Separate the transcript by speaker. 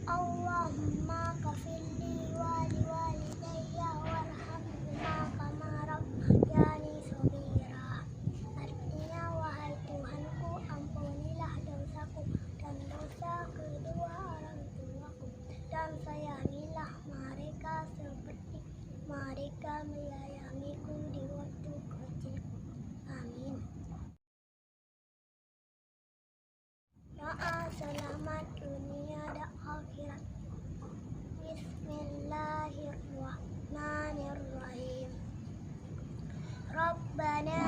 Speaker 1: Allahumma kafirli wali walidayya warhamhuma kama rabbayani shaghira. Artinya, wahai Tuhanku, ampunilah dosaku dan dosa kedua orang tuaku, dan sayangilah mereka seperti mereka menyayangiku di waktu kecilku. Amin. Doa selamat dunia dan akhirat. Bismillahirrahmanirrahim. Rabbana